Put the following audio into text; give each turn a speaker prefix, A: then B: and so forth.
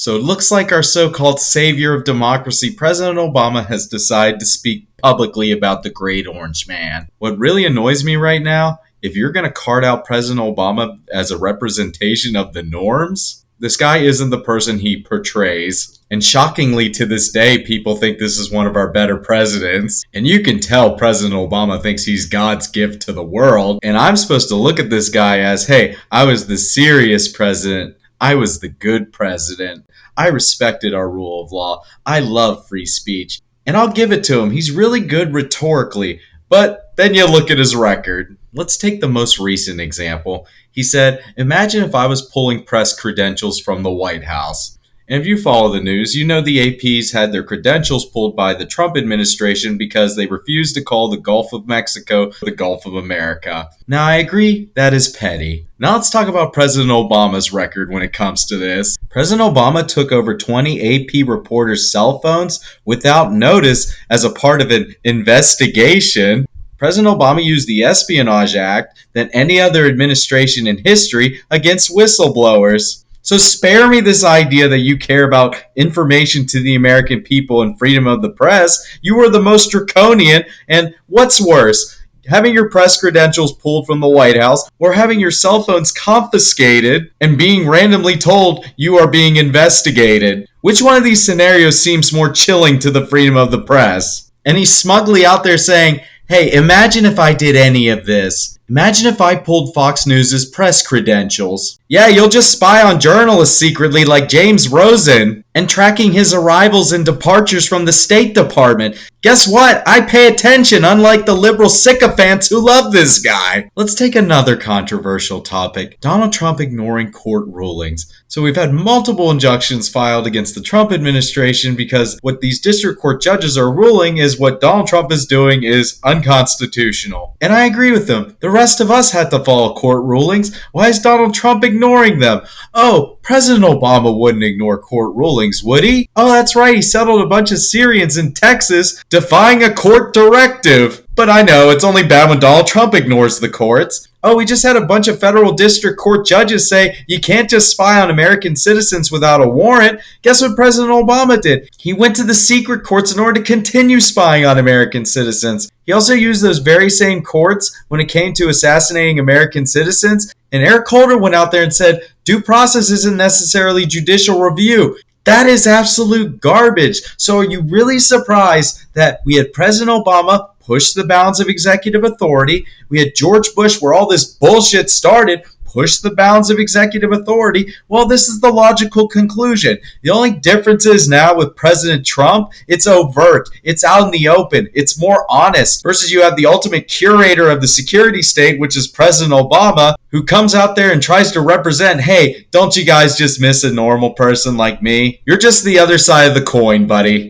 A: So it looks like our so-called savior of democracy, President Obama, has decided to speak publicly about the Great Orange Man. What really annoys me right now, if you're going to card out President Obama as a representation of the norms, this guy isn't the person he portrays. And shockingly, to this day, people think this is one of our better presidents. And you can tell President Obama thinks he's God's gift to the world. And I'm supposed to look at this guy as, hey, I was the serious president. I was the good president. I respected our rule of law. I love free speech. And I'll give it to him. He's really good rhetorically. But then you look at his record. Let's take the most recent example. He said, imagine if I was pulling press credentials from the White House. And if you follow the news, you know the APs had their credentials pulled by the Trump administration because they refused to call the Gulf of Mexico the Gulf of America. Now, I agree that is petty. Now let's talk about President Obama's record when it comes to this. President Obama took over 20 AP reporters' cell phones without notice as a part of an investigation. President Obama used the Espionage Act than any other administration in history against whistleblowers. So spare me this idea that you care about information to the American people and freedom of the press. You are the most draconian, and what's worse, having your press credentials pulled from the White House or having your cell phones confiscated and being randomly told you are being investigated? Which one of these scenarios seems more chilling to the freedom of the press? And he's smugly out there saying, hey, imagine if I did any of this. Imagine if I pulled Fox News' press credentials. Yeah, you'll just spy on journalists secretly like James Rosen and tracking his arrivals and departures from the State Department. Guess what? I pay attention, unlike the liberal sycophants who love this guy. Let's take another controversial topic. Donald Trump ignoring court rulings. So we've had multiple injunctions filed against the Trump administration because what these district court judges are ruling is what Donald Trump is doing is unconstitutional. And I agree with them. The rest of us had to follow court rulings. Why is Donald Trump ignoring them? Oh, President Obama wouldn't ignore court rulings, would he? Oh, that's right, he settled a bunch of Syrians in Texas defying a court directive. But I know, it's only bad when Donald Trump ignores the courts. Oh, we just had a bunch of federal district court judges say you can't just spy on American citizens without a warrant. Guess what President Obama did? He went to the secret courts in order to continue spying on American citizens. He also used those very same courts when it came to assassinating American citizens. And Eric Holder went out there and said, due process isn't necessarily judicial review. That is absolute garbage. So are you really surprised that we had President Obama push the bounds of executive authority? We had George Bush, where all this bullshit started, push the bounds of executive authority. Well, this is the logical conclusion. The only difference is now with President Trump, it's overt, it's out in the open, it's more honest, versus you have the ultimate curator of the security state, which is President Obama, who comes out there and tries to represent, hey, don't you guys just miss a normal person like me? You're just the other side of the coin, buddy.